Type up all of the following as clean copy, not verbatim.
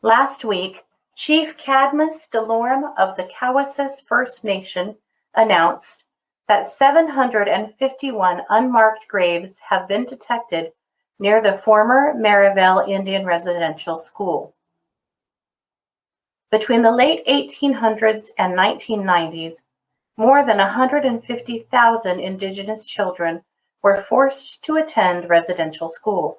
Last week, Chief Cadmus Dameron of the Cowessess First Nation announced that 751 unmarked graves have been detected near the former Marieval Indian Residential School. Between the late 1800s and 1990s, more than 150,000 Indigenous children were forced to attend residential schools.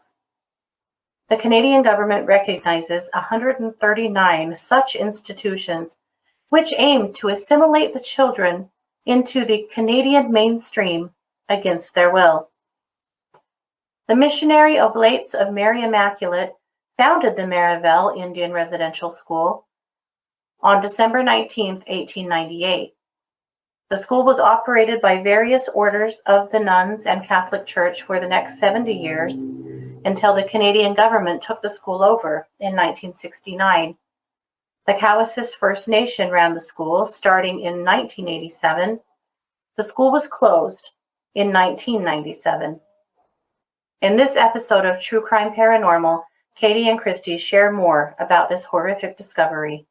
The Canadian government recognizes 139 such institutions, which aim to assimilate the children into the Canadian mainstream against their will. The missionary Oblates of Mary Immaculate founded the Marieval Indian Residential School on December 19, 1898. The school was operated by various orders of the nuns and Catholic Church for the next 70 years until the Canadian government took the school over in 1969. The Cowessess First Nation ran the school starting in 1987. The school was closed in 1997. In this episode of True Crime Paranormal, Katie and Kristi share more about this horrific discovery.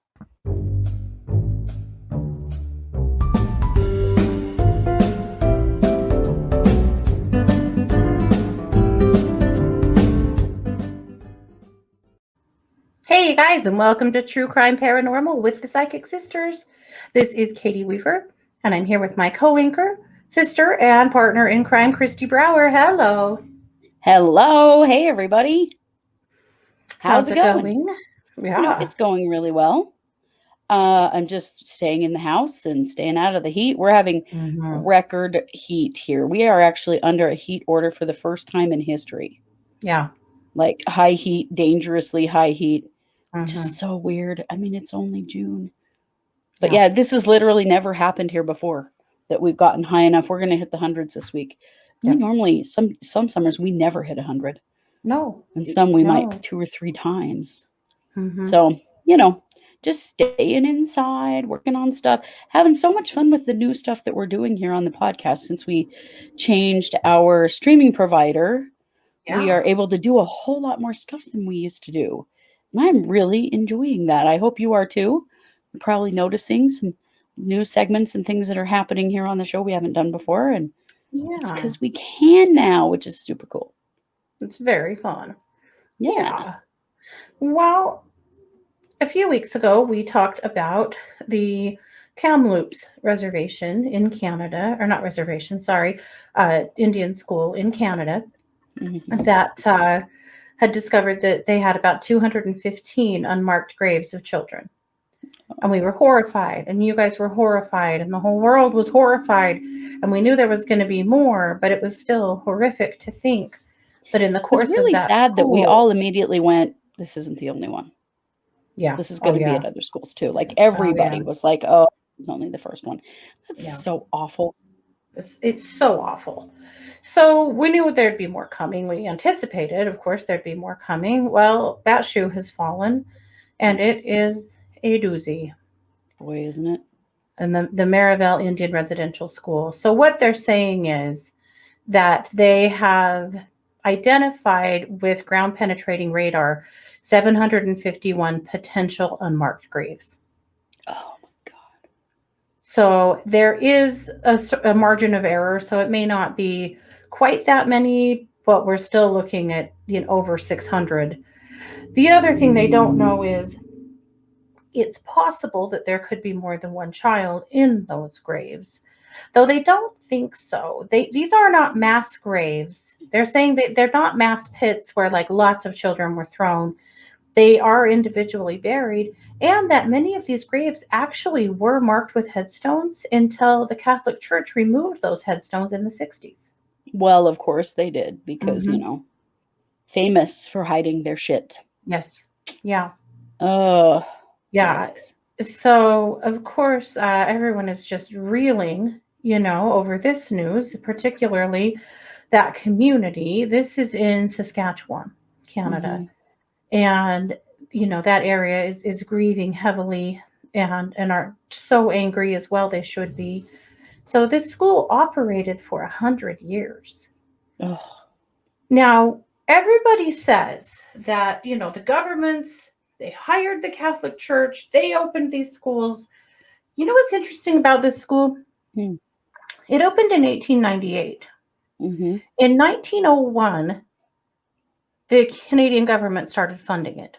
Hey, you guys, and welcome to True Crime Paranormal with the Psychic Sisters. This is Katie Weaver, and I'm here with my co-anchor, sister, and partner in crime, Kristi Brower. Hello. Hello. Hey, everybody. How's it going? Yeah. It's going really well. I'm just staying in the house and staying out of the heat. We're having record heat here. We are actually under a heat order for the first time in history. Yeah. Like high heat, dangerously high heat. Just so weird. I mean, it's only June. But yeah, this has literally never happened here before, that we've gotten high enough. We're going to hit the hundreds this week. We normally, some summers, we never hit 100. No. And some we might 2 or 3 times. So, just staying inside, working on stuff, having so much fun with the new stuff that we're doing here on the podcast. Since we changed our streaming provider, we are able to do a whole lot more stuff than we used to do. And I'm really enjoying that. I hope you are too. You're probably noticing some new segments and things that are happening here on the show we haven't done before. And it's because we can now, which is super cool. It's very fun. Yeah. Well, a few weeks ago, we talked about the Kamloops Reservation in Canada, or not reservation, sorry, Indian School in Canada, that had discovered that they had about 215 unmarked graves of children. And we were horrified, and you guys were horrified, and the whole world was horrified, and we knew there was going to be more, but it was still horrific to think that in the course of that, it was really sad that we all immediately went, this isn't the only one. Yeah. This is going to be at other schools too. Like everybody was like, oh, it's only the first one. That's so awful. It's so awful. So we knew there'd be more coming. We anticipated, of course, there'd be more coming. Well, that shoe has fallen, and it is a doozy. Boy, isn't it? And the Marieval Indian Residential School. So what they're saying is that they have identified with ground penetrating radar 751 potential unmarked graves. Oh my God. So there is a margin of error. So it may not be quite that many, but we're still looking at over 600. The other thing they don't know is it's possible that there could be more than one child in those graves, though they don't think so. These are not mass graves. They're saying that they're not mass pits where like lots of children were thrown. They are individually buried, and that many of these graves actually were marked with headstones until the Catholic Church removed those headstones in the 60s. Well, of course they did, because, famous for hiding their shit. Yes. Yeah. Oh. Yeah. So, of course, everyone is just reeling, over this news, particularly that community. This is in Saskatchewan, Canada. And, that area is grieving heavily and are so angry as well. They should be. So this school operated for 100 years. Oh. Now, everybody says that, the governments They hired the Catholic Church. They opened these schools. You know what's interesting about this school? Hmm. It opened in 1898. Mm-hmm. In 1901, the Canadian government started funding it.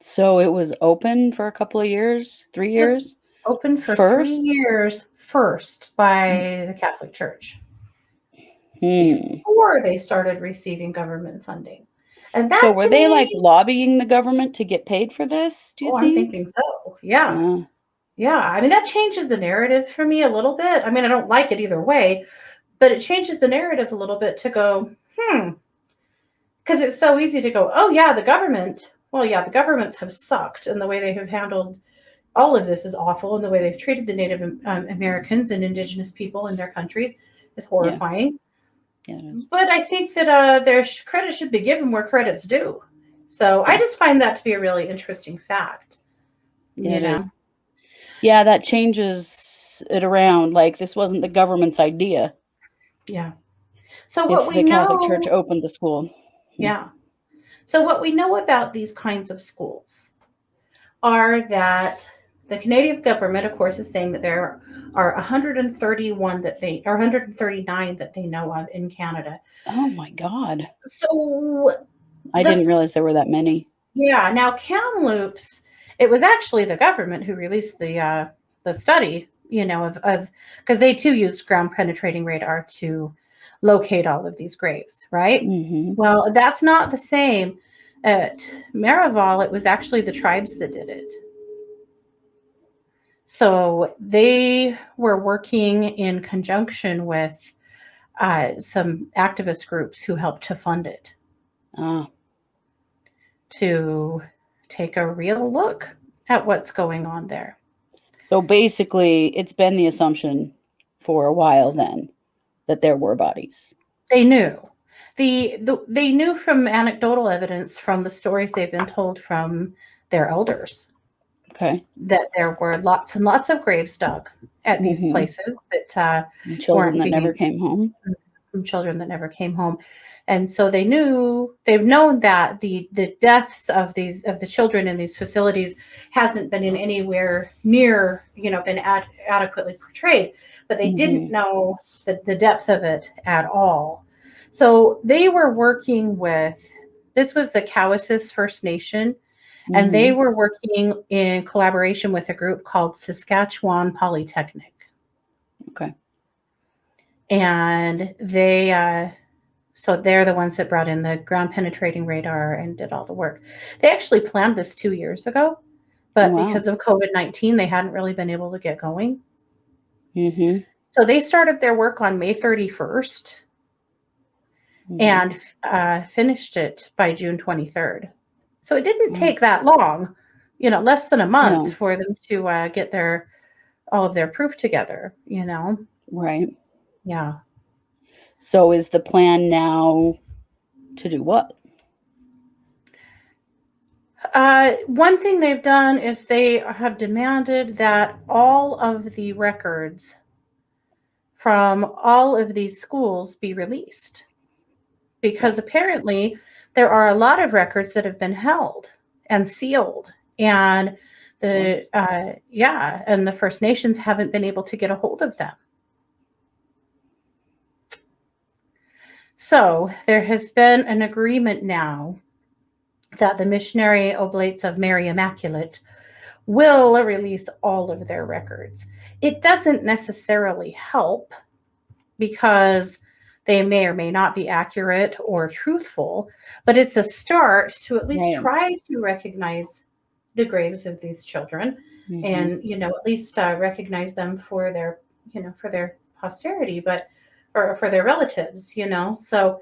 So it was open for a couple of years, 3 years? Open for 3 First? years first by the Catholic Church Hmm. before they started receiving government funding. And So that were to they like me, lobbying the government to get paid for this, do you I'm think? thinking so. Yeah. Yeah. Yeah. I mean, that changes the narrative for me a little bit. I mean, I don't like it either way, but it changes the narrative a little bit to go, because it's so easy to go, oh, yeah, the government. Well, yeah, the governments have sucked, and the way they have handled all of this is awful, and the way they've treated the Native Americans and Indigenous people in their countries is Yeah. horrifying. Yeah, it is. But I think that their credit should be given where credit's due. So I just find that to be a really interesting fact. Yeah, it is. Yeah, that changes it around. Like this wasn't the government's idea. Yeah. So If what we the Catholic Church know, opened the school. yeah. So what we know about these kinds of schools are that the Canadian government, of course, is saying that there are 131 that they, or 139 that they know of in Canada. Oh my God. So I didn't realize there were that many. yeah, now Kamloops, it was actually the government who released the study, of because they too used ground penetrating radar to locate all of these graves, right? Mm-hmm. Well, that's not the same. At Marieval, it was actually the tribes that did it. So they were working in conjunction with some activist groups who helped to fund it to take a real look at what's going on there. So basically, it's been the assumption for a while then that there were bodies. They knew. They knew from anecdotal evidence from the stories they've been told from their elders. Okay. That there were lots and lots of graves dug at these places that children that never came home. From children that never came home. And so they've known that the deaths of the children in these facilities hasn't been in anywhere near, been adequately portrayed, but they didn't know the depth of it at all. So they were working with, this was the Cowessess First Nation, and they were working in collaboration with a group called Saskatchewan Polytechnic. Okay. And so they're the ones that brought in the ground penetrating radar and did all the work. They actually planned this 2 years ago, but because of COVID-19, they hadn't really been able to get going. So they started their work on May 31st and finished it by June 23rd. So it didn't take that long, less than a month for them to get all of their proof together, Right. Yeah. So is the plan now to do what? One thing they've done is they have demanded that all of the records from all of these schools be released, because apparently there are a lot of records that have been held and sealed, and the First Nations haven't been able to get a hold of them. So there has been an agreement now that the missionary oblates of Mary Immaculate will release all of their records. It doesn't necessarily help because they may or may not be accurate or truthful, but it's a start to at least try to recognize the graves of these children and, at least recognize them for their, for their posterity, or for their relatives, So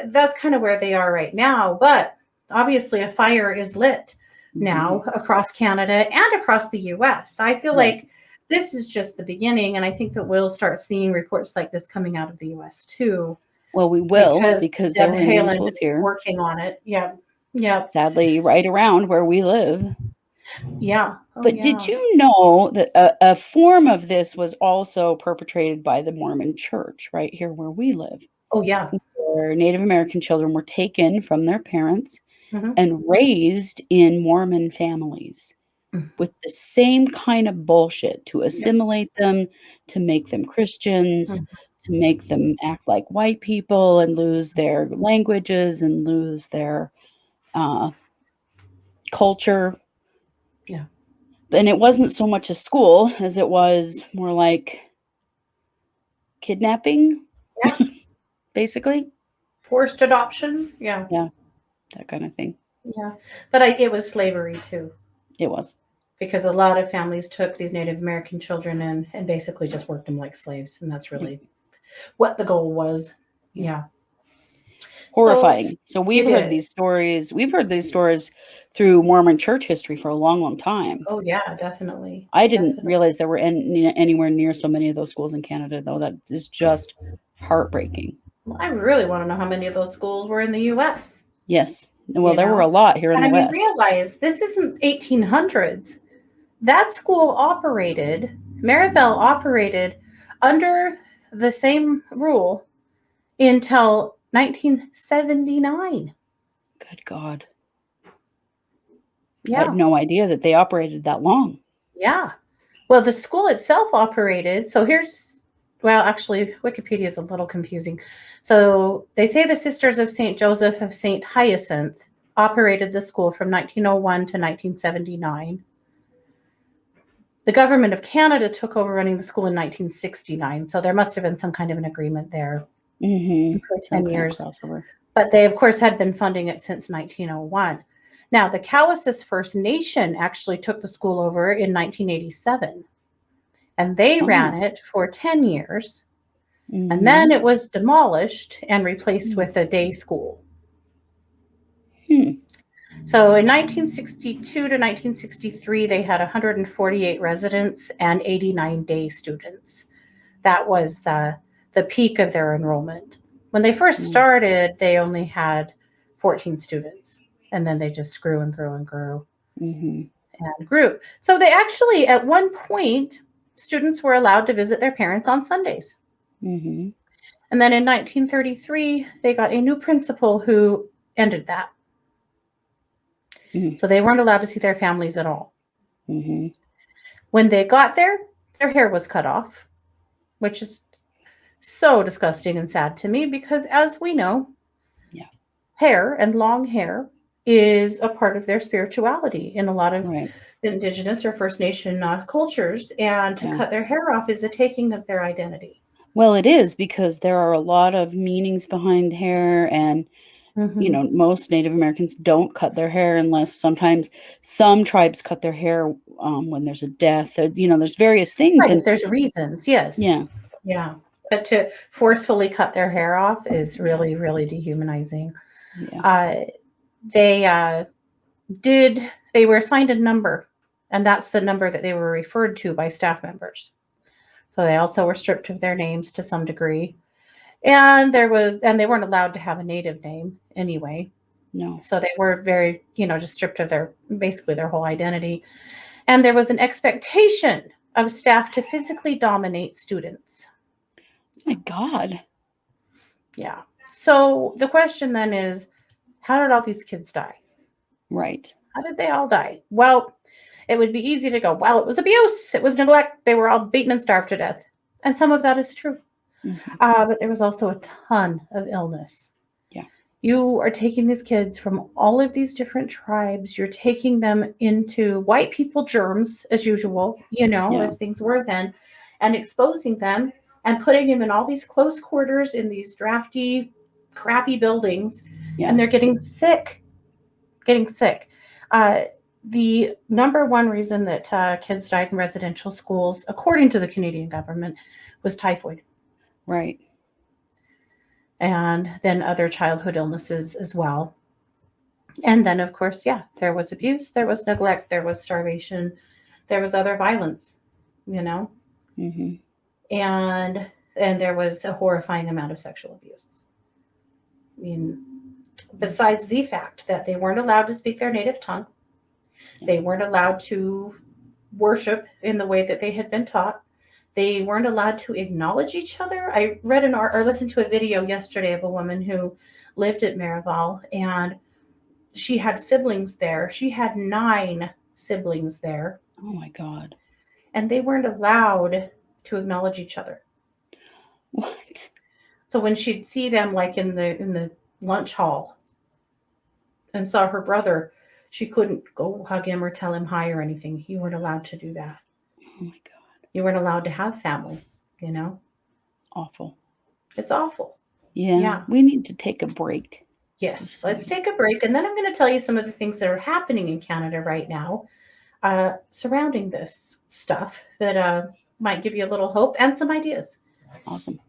that's kind of where they are right now. But obviously a fire is lit now across Canada and across the US. I feel like this is just the beginning, and I think that we'll start seeing reports like this coming out of the US too. Well, we will, because there were Indian schools here working on it. Yeah. Sadly, right around where we live. Yeah. But did you know that a form of this was also perpetrated by the Mormon Church right here where we live? Oh, yeah. Where Native American children were taken from their parents and raised in Mormon families with the same kind of bullshit to assimilate them, to make them Christians, to make them act like white people and lose their languages and lose their culture. Yeah. And it wasn't so much a school as it was more like kidnapping. Yeah. Basically. Forced adoption. Yeah. Yeah. That kind of thing. Yeah. But it was slavery too. It was. Because a lot of families took these Native American children and basically just worked them like slaves. And that's really what the goal was. Yeah. Horrifying. So we've heard these stories. We've heard these stories through Mormon church history for a long, long time. Oh, yeah, definitely. I didn't realize there were anywhere near so many of those schools in Canada, though. That is just heartbreaking. Well, I really want to know how many of those schools were in the U.S. Yes. Well, there were a lot here in the West. I mean, realize this isn't 1800s. That school operated, Marieval operated under the same rule until 1979. Good God. Yeah. I had no idea that they operated that long. Yeah. Well, the school itself operated. So actually, Wikipedia is a little confusing. So they say the Sisters of St. Joseph of St. Hyacinth operated the school from 1901 to 1979. The government of Canada took over running the school in 1969. So there must have been some kind of an agreement there for 10 years. But they, of course, had been funding it since 1901. Now, the Cowessess First Nation actually took the school over in 1987. And they ran it for 10 years. And then it was demolished and replaced with a day school. So in 1962 to 1963, they had 148 residents and 89 day students. That was the peak of their enrollment. When they first started, they only had 14 students. And then they just grew and grew and grew and grew. So they actually, at one point, students were allowed to visit their parents on Sundays. And then in 1933, they got a new principal who ended that. So they weren't allowed to see their families at all. When they got there, their hair was cut off, which is so disgusting and sad to me because, as we know, hair and long hair is a part of their spirituality in a lot of Indigenous or First Nation cultures. And to cut their hair off is a taking of their identity. Well, it is because there are a lot of meanings behind hair and you know, most Native Americans don't cut their hair unless sometimes some tribes cut their hair when there's a death. You know, there's various things. Right, and there's reasons, yes. Yeah. Yeah. But to forcefully cut their hair off is really, really dehumanizing. Yeah. They were assigned a number, and that's the number that they were referred to by staff members. So they also were stripped of their names to some degree. And they weren't allowed to have a native name anyway. No. So they were very, just stripped of their whole identity. And there was an expectation of staff to physically dominate students. My God. Yeah. So the question then is, how did all these kids die? Right. How did they all die? Well, it would be easy to go, well, it was abuse. It was neglect. They were all beaten and starved to death. And some of that is true. But there was also a ton of illness. Yeah. You are taking these kids from all of these different tribes. You're taking them into white people germs, as usual, as things were then, and exposing them and putting them in all these close quarters in these drafty, crappy buildings. Yeah. And they're getting sick. The number one reason that kids died in residential schools, according to the Canadian government, was typhoid. Right. And then other childhood illnesses as well. And then, of course, there was abuse, there was neglect, there was starvation, there was other violence, And there was a horrifying amount of sexual abuse. I mean, besides the fact that they weren't allowed to speak their native tongue, they weren't allowed to worship in the way that they had been taught. They weren't allowed to acknowledge each other. I read or listened to a video yesterday of a woman who lived at Marieval, and she had siblings there. She had 9 siblings there. Oh my God. And they weren't allowed to acknowledge each other. What? So when she'd see them like in the lunch hall and saw her brother, she couldn't go hug him or tell him hi or anything. You weren't allowed to do that. Oh my God. You weren't allowed to have family, you know? Awful. It's awful. Yeah. Yeah. We need to take a break. Yes. Let's take a break. And then I'm going to tell you some of the things that are happening in Canada right now surrounding this stuff that might give you a little hope and some ideas. Awesome.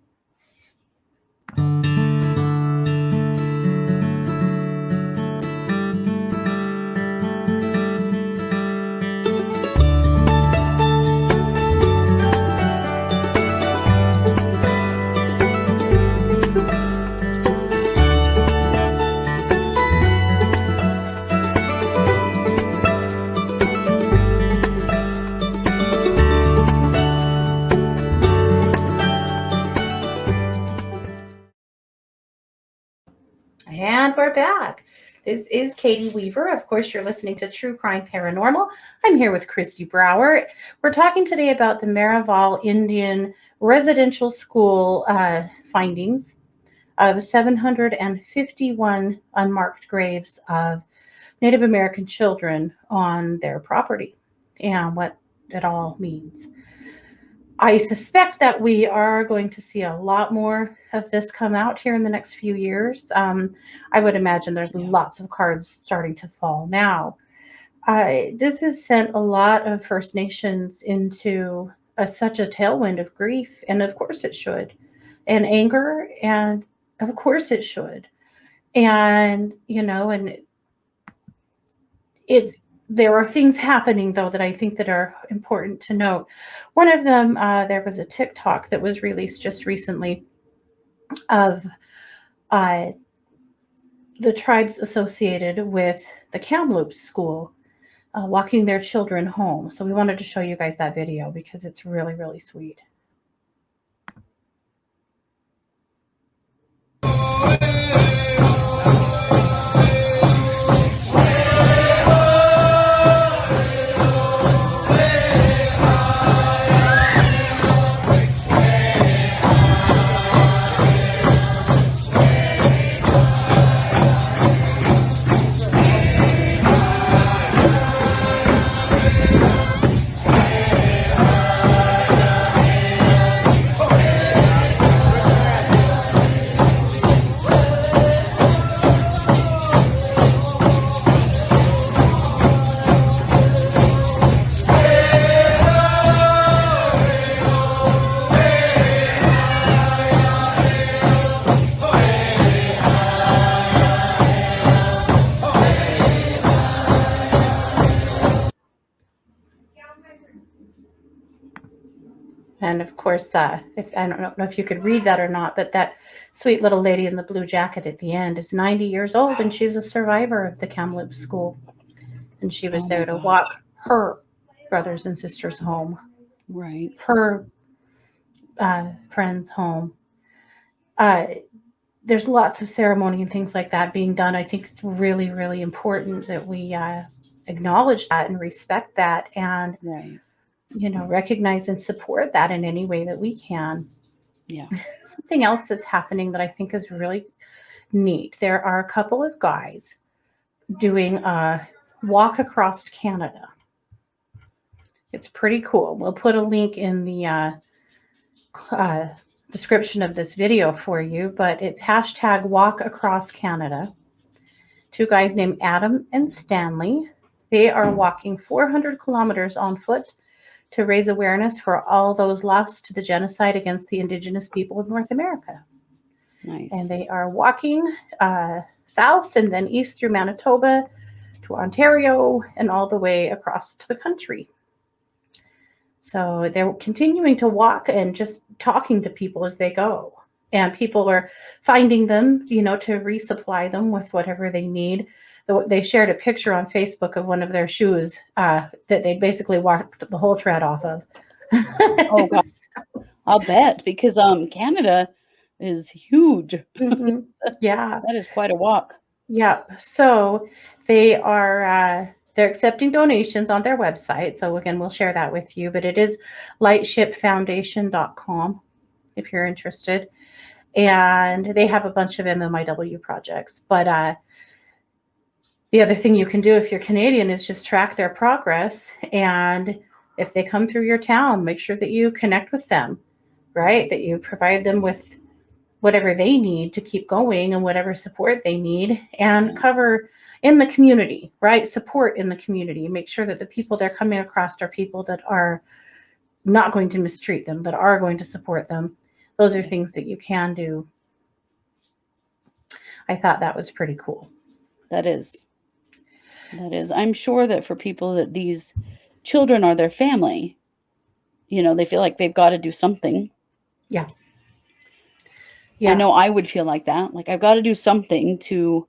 And we're back. This is Katie Weaver. Of course, you're listening to True Crime Paranormal. I'm here with Kristi Brower. We're talking today about the Marieval Indian Residential School findings of 751 unmarked graves of Native American children on their property and what it all means. I suspect that we are going to see a lot more of this come out here in the next few years. I would imagine there's lots of cards starting to fall now. This has sent a lot of First Nations into such a tailwind of grief, and of course it should, and anger, and of course it should. And, you know, and there are things happening, though, that I think that are important to note. One of them, there was a TikTok that was released just recently of the tribes associated with the Kamloops school walking their children home. So we wanted to show you guys that video because it's really, really sweet. And of course, if I don't know if you could read that or not, but that sweet little lady in the blue jacket at the end is 90 years old, and she's a survivor of the Kamloops school. And she was there to walk her brothers and sisters home. Right. Her friends home. There's lots of ceremony and things like that being done. I think it's really, really important that we acknowledge that and respect that and, you know, recognize and support that in any way that we can. Yeah. Something else that's happening that I think is really neat. There are a couple of guys doing a walk across Canada. It's pretty cool. We'll put a link in the description of this video for you, but it's hashtag walk across Canada. 2 guys named Adam and Stanley. They are walking 400 kilometers on foot to raise awareness for all those lost to the genocide against the Indigenous people of North America. Nice. And they are walking south and then east through Manitoba to Ontario and all the way across to the country. So they're continuing to walk and just talking to people as they go. And people are finding them, you know, to resupply them with whatever they need. They shared a picture on Facebook of one of their shoes that they basically walked the whole tread off of. Oh, God. I'll bet, because Canada is huge. Mm-hmm. Yeah. That is quite a walk. Yep. So they are they're accepting donations on their website. So again, we'll share that with you, but it is lightshipfoundation.com if you're interested. And they have a bunch of MMIW projects. But the other thing you can do if you're Canadian is just track their progress. And if they come through your town, make sure that you connect with them, right? That you provide them with whatever they need to keep going and whatever support they need, and cover in the community, right? Support in the community. Make sure that the people they're coming across are people that are not going to mistreat them, that are going to support them. Those are things that you can do. I thought that was pretty cool. That is. I'm sure that for people that these children are their family, they feel like they've got to do something. Yeah. I know I would feel like that. Like I've got to do something to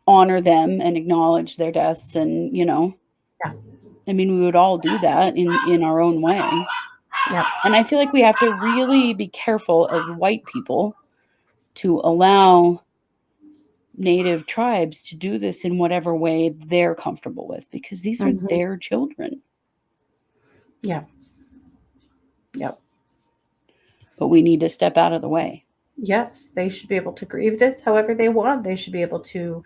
honor them and acknowledge their deaths. And, I mean, we would all do that in our own way. Yeah. And I feel like we have to really be careful as white people to allow Native tribes to do this in whatever way they're comfortable with, because these are their children. Yeah. Yep. But we need to step out of the way. Yes, they should be able to grieve this however they want. They should be able to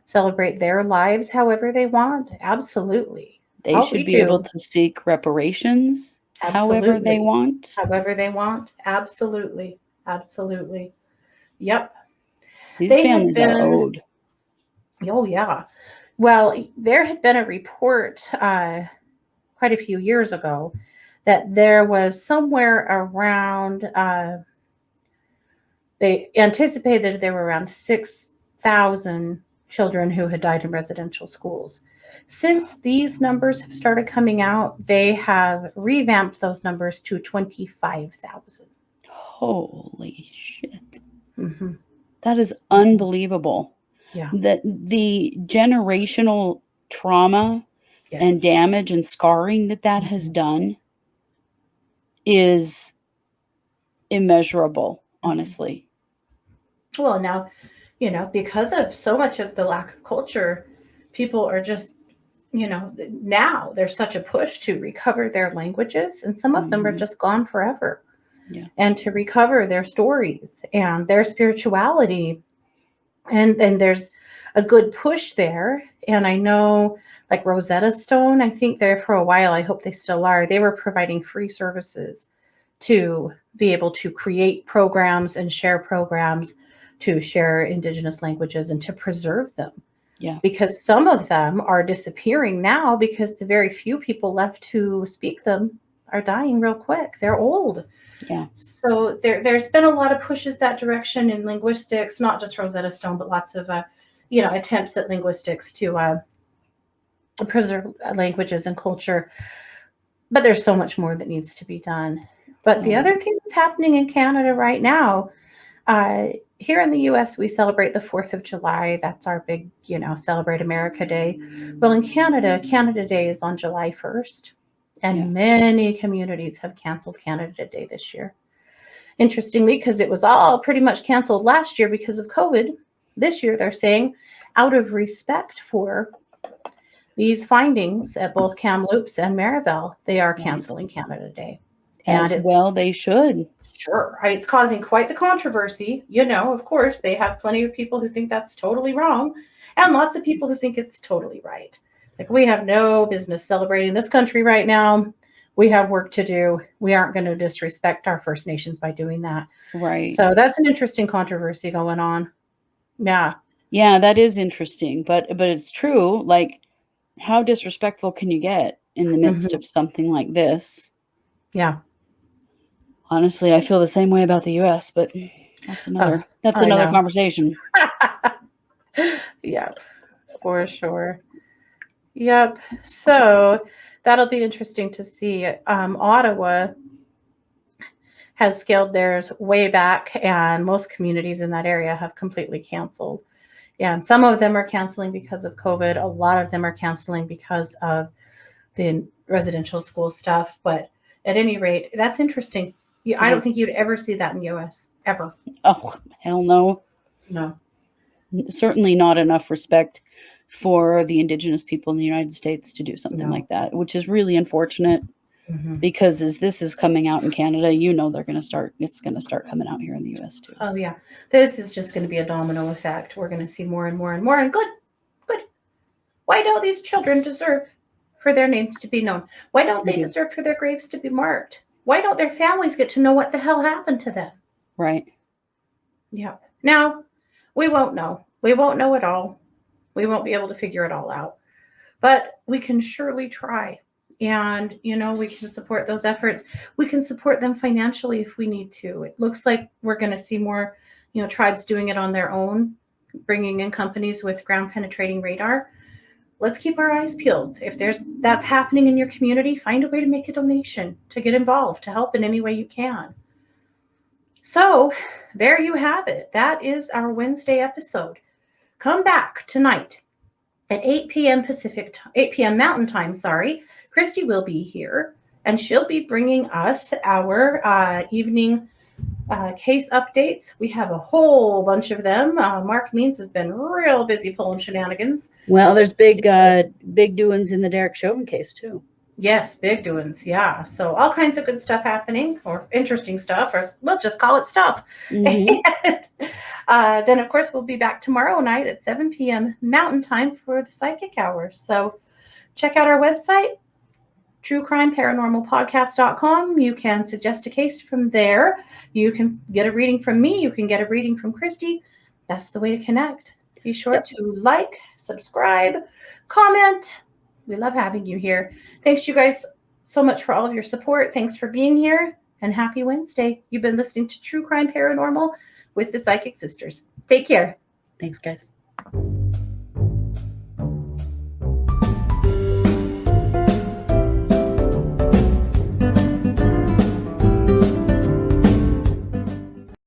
celebrate their lives however they want. Absolutely. They should be able to seek reparations however they want. However they want. Absolutely. Absolutely. Yep. These families are owed. Oh, yeah. Well, there had been a report quite a few years ago that there was somewhere around, they anticipated there were around 6,000 children who had died in residential schools. Since these numbers have started coming out, they have revamped those numbers to 25,000. Holy shit. Mm-hmm. That is unbelievable. Yeah. The generational trauma and damage and scarring that has done is immeasurable, honestly. Well, now, because of so much of the lack of culture, people are just, now there's such a push to recover their languages, and some of them are just gone forever. Yeah. And to recover their stories and their spirituality. And there's a good push there. And I know like Rosetta Stone, I think there for a while, I hope they still are, they were providing free services to be able to create programs and share programs to share Indigenous languages and to preserve them. Yeah. Because some of them are disappearing now because the very few people left who speak them are dying real quick. They're old. Yeah. So there's been a lot of pushes that direction in linguistics, not just Rosetta Stone, but lots of, attempts at linguistics to preserve languages and culture. But there's so much more that needs to be done. But the other thing that's happening in Canada right now, here in the U.S., we celebrate the 4th of July. That's our big, Celebrate America Day. Well, in Canada, Canada Day is on July 1st. And many communities have canceled Canada Day this year. Interestingly, because it was all pretty much canceled last year because of COVID, this year they're saying, out of respect for these findings at both Kamloops and Marieval, they are canceling Canada Day. And they should. Sure. It's causing quite the controversy. Of course, they have plenty of people who think that's totally wrong and lots of people who think it's totally right. Like, we have no business celebrating this country right now. We have work to do. We aren't going to disrespect our First Nations by doing that. Right. So that's an interesting controversy going on. Yeah. Yeah, that is interesting. But it's true. Like, how disrespectful can you get in the midst of something like this? Yeah. Honestly, I feel the same way about the U.S., but that's another conversation. Yeah, for sure. Yep. So that'll be interesting to see. Ottawa has scaled theirs way back, and most communities in that area have completely canceled. And some of them are canceling because of COVID. A lot of them are canceling because of the residential school stuff. But at any rate, that's interesting. I don't think you'd ever see that in the U.S. ever. Oh, hell no. No. certainly not enough respect for the Indigenous people in the United States to do something No. like that, which is really unfortunate. Mhm. Because as this is coming out in Canada, it's going to start coming out here in the US too. Oh yeah, this is just going to be a domino effect. We're going to see more and more and more. And good. Why don't these children deserve for their names to be known? Why don't they deserve for their graves to be marked? Why don't their families get to know what the hell happened to them? Right. Yeah. Now, we won't know. We won't know it all. We won't be able to figure it all out. But we can surely try. And, we can support those efforts. We can support them financially if we need to. It looks like we're going to see more, tribes doing it on their own, bringing in companies with ground penetrating radar. Let's keep our eyes peeled. If that's happening in your community, find a way to make a donation, to get involved, to help in any way you can. So there you have it. That is our Wednesday episode. Come back tonight at 8 p.m. 8 p.m. Mountain Time, Kristi will be here, and she'll be bringing us our evening case updates. We have a whole bunch of them. Mark Means has been real busy pulling shenanigans. Well, there's big doings in the Derek Chauvin case too. Yes, big doings. Yeah. So all kinds of good stuff happening, or interesting stuff, or we'll just call it stuff. Mm-hmm. And then, of course, we'll be back tomorrow night at 7 p.m. Mountain Time for the Psychic Hour. So check out our website, truecrimeparanormalpodcast.com. You can suggest a case from there. You can get a reading from me. You can get a reading from Kristi. That's the way to connect. Be sure to like, subscribe, comment. We love having you here. Thanks, you guys, so much for all of your support. Thanks for being here, and happy Wednesday. You've been listening to True Crime Paranormal with the Psychic Sisters. Take care. Thanks, guys.